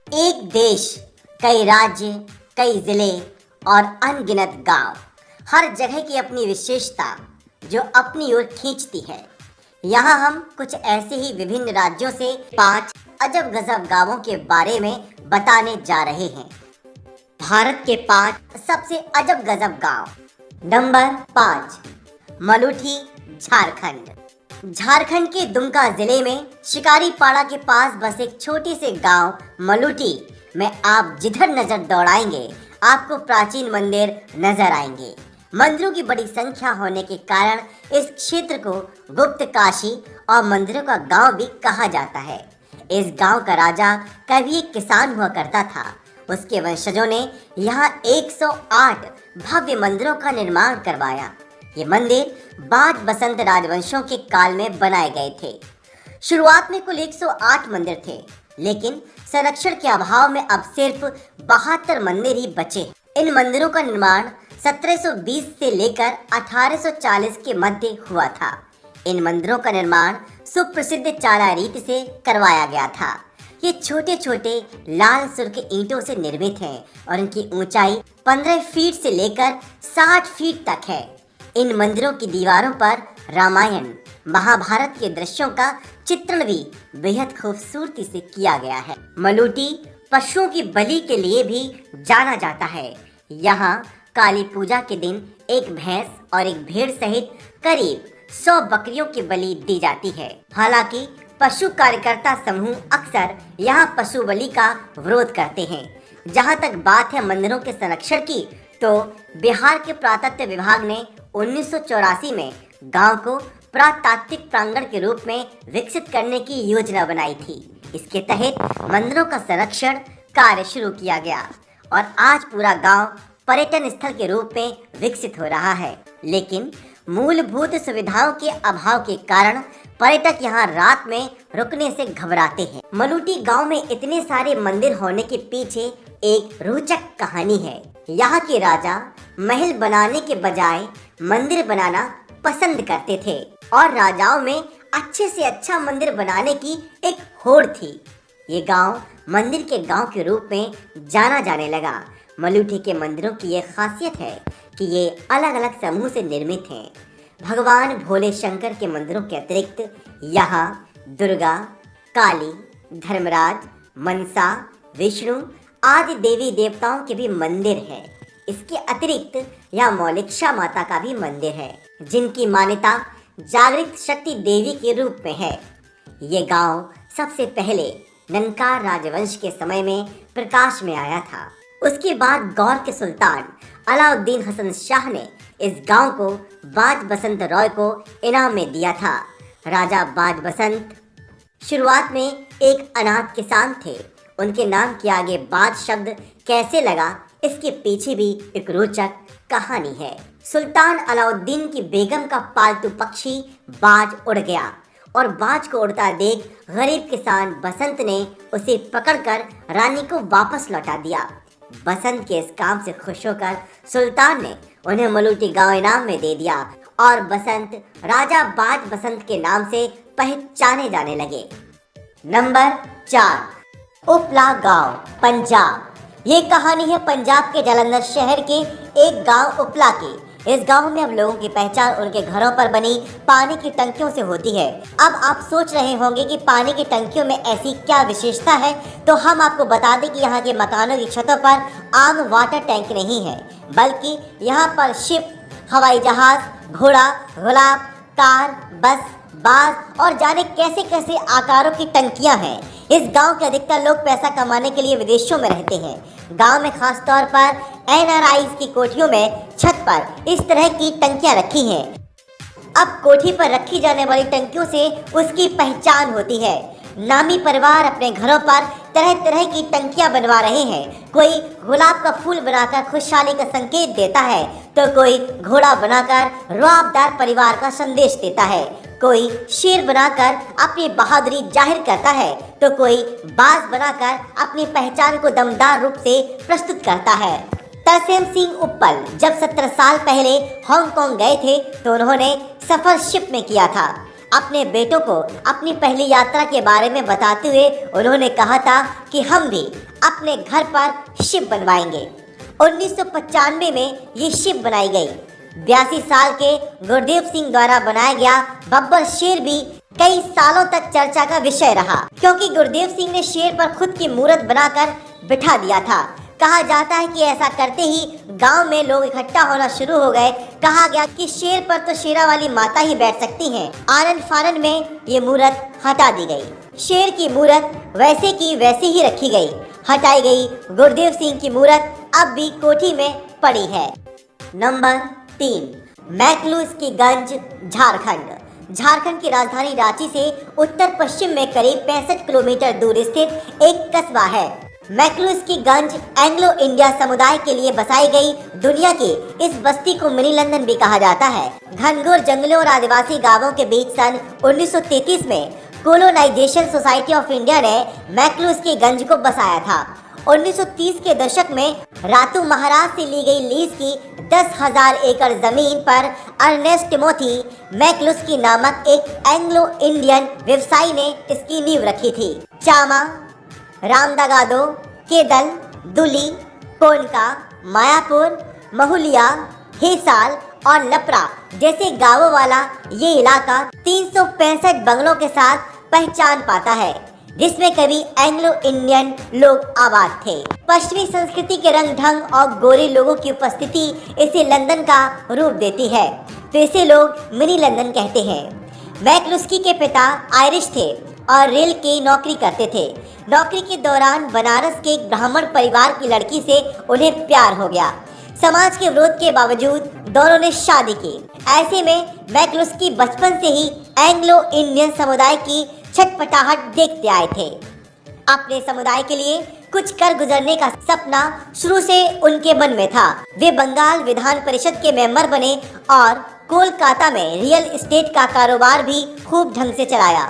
एक देश, कई राज्य, कई जिले और अनगिनत गांव, हर जगह की अपनी विशेषता जो अपनी ओर खींचती है। यहाँ हम कुछ ऐसे ही विभिन्न राज्यों से 5 अजब गजब गांवों के बारे में बताने जा रहे हैं। भारत के 5 सबसे अजब गजब गांव। नंबर 5, मलूठी, झारखंड। झारखंड के दुमका जिले में शिकारीपाड़ा के पास बस एक छोटे से गांव मलूठी में आप जिधर नजर दौड़ाएंगे आपको प्राचीन मंदिर नजर आएंगे। मंदिरों की बड़ी संख्या होने के कारण इस क्षेत्र को गुप्त काशी और मंदिरों का गांव भी कहा जाता है। इस गांव का राजा कभी एक किसान हुआ करता था। उसके वंशजों ने यहाँ 108 भव्य मंदिरों का निर्माण करवाया। ये मंदिर बाज बसंत राजवंशों के काल में बनाए गए थे। शुरुआत में कुल 108 मंदिर थे, लेकिन संरक्षण के अभाव में अब सिर्फ 72 मंदिर ही बचे। इन मंदिरों का निर्माण 1720 से लेकर 1840 के मध्य हुआ था। इन मंदिरों का निर्माण सुप्रसिद्ध चाला रीति से करवाया गया था। ये छोटे छोटे लाल सुर्ख ईंटों से निर्मित हैं और इनकी ऊंचाई 15 फीट से लेकर 60 फीट तक है। इन मंदिरों की दीवारों पर रामायण, महाभारत के दृश्यों का चित्रण भी बेहद खूबसूरती से किया गया है। मलूठी पशुओं की बलि के लिए भी जाना जाता है। यहाँ काली पूजा के दिन एक भैंस और एक भेड़ सहित करीब 100 बकरियों की बलि दी जाती है। हालांकि पशु कार्यकर्ता समूह अक्सर यहाँ पशु बलि का विरोध करते हैं। जहाँ तक बात है मंदिरों के संरक्षण की, तो बिहार के पुरातत्व विभाग ने 1984 में गांव को पुरातात्विक प्रांगण के रूप में विकसित करने की योजना बनाई थी। इसके तहत मंदिरों का संरक्षण कार्य शुरू किया गया और आज पूरा गांव पर्यटन स्थल के रूप में विकसित हो रहा है। लेकिन मूलभूत सुविधाओं के अभाव के कारण पर्यटक यहाँ रात में रुकने से घबराते हैं। मलूठी गांव में इतने सारे मंदिर होने के पीछे एक रोचक कहानी है। यहाँ के राजा महल बनाने के बजाय मंदिर बनाना पसंद करते थे और राजाओं में अच्छे से अच्छा मंदिर बनाने की एक होड़ थी। ये गांव मंदिर के गांव के रूप में जाना जाने लगा। मलूठी के मंदिरों की ये खासियत है कि ये अलग अलग समूह से निर्मित हैं। भगवान भोले शंकर के मंदिरों के अतिरिक्त यहाँ दुर्गा, काली, धर्मराज, मनसा, विष्णु आदि देवी देवताओं के भी मंदिर हैं। इसके अतिरिक्त यहाँ मौलिक्षा माता का भी मंदिर है, जिनकी मान्यता जागृत शक्ति देवी के रूप में है। ये गांव सबसे पहले ननकार राजवंश के समय में प्रकाश में आया था। उसके बाद गौर के सुल्तान अलाउद्दीन हसन शाह ने इस गांव को बाज बसंत रॉय को इनाम में दिया था। राजा बाज बसंत शुरुआत में एक अनाथ किसान थे। उनके नाम के आगे बाज शब्द कैसे लगा, इसके पीछे भी एक रोचक कहानी है। सुल्तान अलाउद्दीन की बेगम का पालतू पक्षी बाज उड़ गया और बाज को उड़ता देख गरीब किसान बसंत ने उसे पकड़कर रानी को वापस लौटा दिया। बसंत के इस काम से खुश होकर सुल्तान ने उन्हें मलूठी गांव इनाम में दे दिया और बसंत राजा बाज बसंत के नाम से पहचाने जाने लगे। नंबर 4, उपला गांव, पंजाब। ये कहानी है पंजाब के जालंधर शहर के एक गांव उपला की। इस गांव में अब लोगों की पहचान उनके घरों पर बनी पानी की टंकियों से होती है। अब आप सोच रहे होंगे कि पानी की टंकियों में ऐसी क्या विशेषता है, तो हम आपको बता दें कि यहाँ के मकानों की छतों पर आम वाटर टैंक नहीं है, बल्कि यहाँ पर शिप, हवाई जहाज, घोड़ा, गुलाब, कार, बस, बास और जाने कैसे कैसे आकारों की टंकियां हैं। इस गांव के अधिकतर लोग पैसा कमाने के लिए विदेशों में रहते हैं। गांव में खास तौर पर NRIs की कोठियों में छत पर इस तरह की टंकियां रखी हैं। अब कोठी पर रखी जाने वाली टंकियों से उसकी पहचान होती है। नामी परिवार अपने घरों पर तरह तरह की टंकियां बनवा रहे हैं। कोई गुलाब का फूल बनाकर खुशहाली का संकेत देता है, तो कोई घोड़ा बनाकर रुआबदार परिवार का संदेश देता है। कोई शेर बनाकर अपनी बहादुरी जाहिर करता है, तो कोई बाज बनाकर अपनी पहचान को दमदार रूप से प्रस्तुत करता है। तरसेम सिंह उप्पल जब 17 साल पहले हांगकांग गए थे, तो उन्होंने सफर शिप में किया था। अपने बेटों को अपनी पहली यात्रा के बारे में बताते हुए उन्होंने कहा था कि हम भी अपने घर पर शिप बनवाएंगे। 1995 में ये शिप बनाई गई। 82 साल के गुरदेव सिंह द्वारा बनाया गया बब्बर शेर भी कई सालों तक चर्चा का विषय रहा, क्योंकि गुरदेव सिंह ने शेर पर खुद की मूर्त बनाकर बिठा दिया था। कहा जाता है कि ऐसा करते ही गांव में लोग इकट्ठा होना शुरू हो गए। कहा गया कि शेर पर तो शेरा वाली माता ही बैठ सकती हैं। आनन फानन में ये मूर्त हटा दी गई। शेर की मूर्त वैसे की वैसे ही रखी गई, हटाई गई। गुरदेव सिंह की मूर्त अब भी कोठी में पड़ी है। नंबर 3, मैकलूस की गंज, झारखंड। झारखंड की राजधानी रांची से उत्तर पश्चिम में करीब 65 किलोमीटर दूर स्थित एक कस्बा है। मैकलूस की गंज एंग्लो इंडिया समुदाय के लिए बसाई गई दुनिया की इस बस्ती को मिनी लंदन भी कहा जाता है। घनघोर जंगलों और आदिवासी गांवों के बीच सन 1933 में कोलोनाइजेशन सोसाइटी ऑफ इंडिया ने मैकलूस की गंज को बसाया था। 1930 के दशक में रातू महाराज से ली गई लीज की 10,000 एकड़ जमीन पर अर्नेस्ट टिमोथी मैकलुस्की नामक एक एंग्लो इंडियन व्यवसायी ने इसकी नींव रखी थी। चामा, रामदागादो, केदल, दुली, कोनका, मायापुर, महुलिया, हिसाल और लपरा जैसे गांवों वाला ये इलाका 365 बंगलों के साथ पहचान पाता है, जिसमें कभी एंग्लो इंडियन लोग आबाद थे। पश्चिमी संस्कृति के रंग ढंग और गोरे लोगों की उपस्थिति इसे लंदन का रूप देती है, तो इसे लोग मिनी लंदन कहते हैं। मैकलुस्की के पिता आयरिश थे और रेल की नौकरी करते थे। नौकरी के दौरान बनारस के एक ब्राह्मण परिवार की लड़की से उन्हें प्यार हो गया। समाज के विरोध के बावजूद दोनों ने शादी की। ऐसे में मैकलुस्की बचपन से ही एंग्लो इंडियन समुदाय की छटपटाहट देखते आए थे। अपने समुदाय के लिए कुछ कर गुजरने का सपना शुरू से उनके मन में था। वे बंगाल विधान परिषद के मेंबर बने और कोलकाता में रियल एस्टेट का कारोबार भी खूब ढंग से चलाया।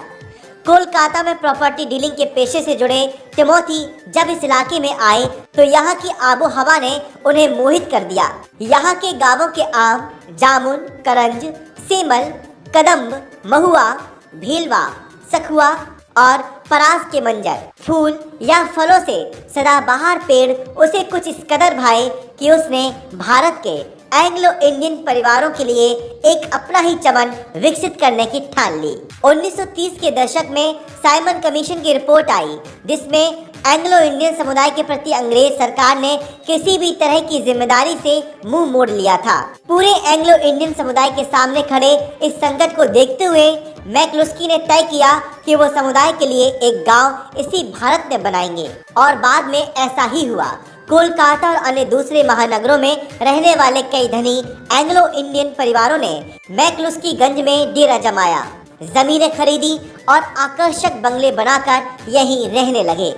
कोलकाता में प्रॉपर्टी डीलिंग के पेशे से जुड़े टिमोथी जब इस इलाके में आए तो यहाँ की आबो हवा ने उन्हें मोहित कर दिया। यहाँ के गांवों के आम, जामुन, करंज, सेमल, कदम्ब, महुआ, भीलवा, सखुआ और परास के मंजर, फूल या फलों से सदाबहार पेड़ उसे कुछ इस कदर भाए कि उसने भारत के एंग्लो इंडियन परिवारों के लिए एक अपना ही चमन विकसित करने की ठान ली। 1930 के दशक में साइमन कमीशन की रिपोर्ट आई, जिसमें एंग्लो इंडियन समुदाय के प्रति अंग्रेज सरकार ने किसी भी तरह की जिम्मेदारी से मुंह मोड़ लिया था। पूरे एंग्लो इंडियन समुदाय के सामने खड़े इस संकट को देखते हुए मैकलुस्की ने तय किया कि वो समुदाय के लिए एक गांव इसी भारत में बनाएंगे, और बाद में ऐसा ही हुआ। कोलकाता और अन्य दूसरे महानगरों में रहने वाले कई धनी एंग्लो इंडियन परिवारों ने मैकलुस्की गंज में डेरा जमाया, जमीनें खरीदी और आकर्षक बंगले बनाकर यहीं रहने लगे।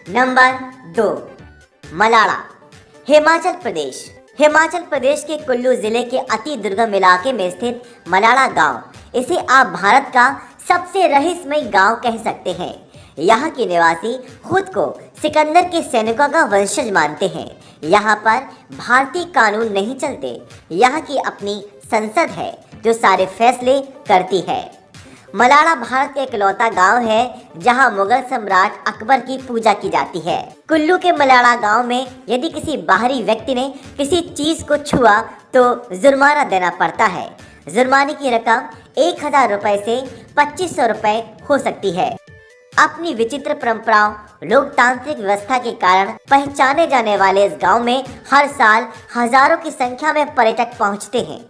नंबर 2, मलाड़ा, हिमाचल प्रदेश। हिमाचल प्रदेश के कुल्लू जिले के अति दुर्गम इलाके में स्थित मलाड़ा गांव, इसे आप भारत का सबसे रहस्यमय गांव कह सकते हैं। यहाँ के निवासी खुद को सिकंदर के सैनिकों का वंशज मानते हैं। यहाँ पर भारतीय कानून नहीं चलते। यहाँ की अपनी संसद है जो सारे फैसले करती है। मलाड़ा भारत का इकलौता गांव है जहां मुगल सम्राट अकबर की पूजा की जाती है। कुल्लू के मलाड़ा गांव में यदि किसी बाहरी व्यक्ति ने किसी चीज को छुआ तो जुर्माना देना पड़ता है। जुर्माने की रकम 1,000 रुपए से 2,500 रुपए हो सकती है। अपनी विचित्र परंपराओं, लोकतांत्रिक व्यवस्था के कारण पहचाने जाने वाले इस गांव में हर साल हजारों की संख्या में पर्यटक पहुंचते हैं।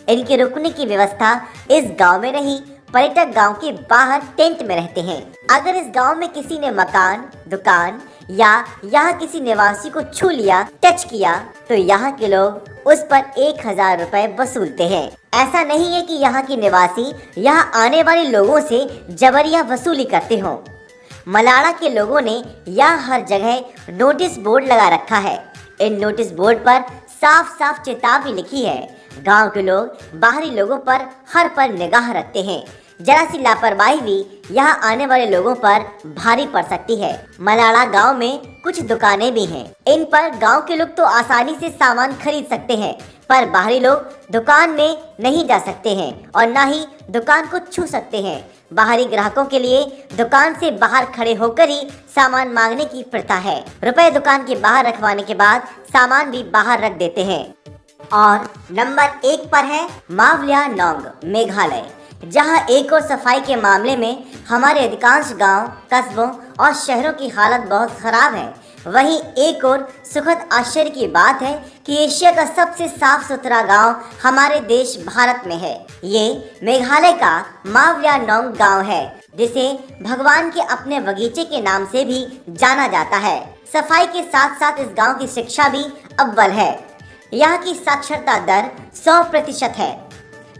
इनके रुकने की व्यवस्था इस गांव में नहीं, पर्यटक गांव के बाहर टेंट में रहते हैं। अगर इस गांव में किसी ने मकान, दुकान या यहाँ किसी निवासी को छू लिया, टच किया, तो यहाँ के लोग उस पर 1,000 रुपए वसूलते हैं। ऐसा नहीं है कि यहाँ के निवासी यहाँ आने वाले लोगों से जबरिया वसूली करते हों। मलाड़ा के लोगों ने यहाँ हर जगह नोटिस बोर्ड लगा रखा है। इन नोटिस बोर्ड पर साफ साफ चेतावनी लिखी है। गांव के लोग बाहरी लोगों पर हर पर निगाह रखते हैं। जरा सी लापरवाही भी यहाँ आने वाले लोगों पर भारी पड़ सकती है। मलाड़ा गांव में कुछ दुकानें भी हैं। इन पर गांव के लोग तो आसानी से सामान खरीद सकते हैं, पर बाहरी लोग दुकान में नहीं जा सकते हैं और ना ही दुकान को छू सकते हैं। बाहरी ग्राहकों के लिए दुकान से बाहर खड़े होकर ही सामान मांगने की प्रथा है। रुपए दुकान के बाहर रखवाने के बाद सामान भी बाहर रख देते हैं। और नंबर 1 पर है मावलियानोंग, मेघालय, जहां एक और सफाई के मामले में हमारे अधिकांश गांव, कस्बों और शहरों की हालत बहुत खराब है, वहीं एक और सुखद आश्चर्य की बात है कि एशिया का सबसे साफ सुथरा गांव हमारे देश भारत में है। ये मेघालय का मावलियानोंग गांव है, जिसे भगवान के अपने बगीचे के नाम से भी जाना जाता है। सफाई के साथ साथ इस गांव की शिक्षा भी अव्वल है। यहाँ की साक्षरता दर 100% है,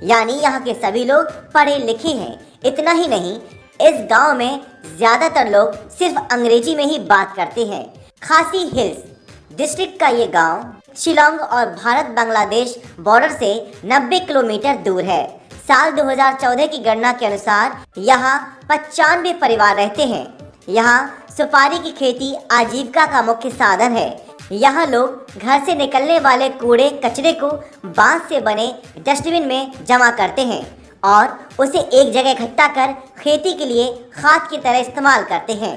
यानी यहाँ के सभी लोग पढ़े लिखे हैं। इतना ही नहीं, इस गांव में ज्यादातर लोग सिर्फ अंग्रेजी में ही बात करते हैं। खासी हिल्स डिस्ट्रिक्ट का ये गांव शिलोंग और भारत बांग्लादेश बॉर्डर से 90 किलोमीटर दूर है। साल 2014 की गणना के अनुसार यहाँ 95 परिवार रहते हैं। यहाँ सुपारी की खेती आजीविका का मुख्य साधन है। यहाँ लोग घर से निकलने वाले कूड़े कचरे को बांस से बने डस्टबिन में जमा करते हैं और उसे एक जगह इकट्ठा कर खेती के लिए खाद की तरह इस्तेमाल करते हैं।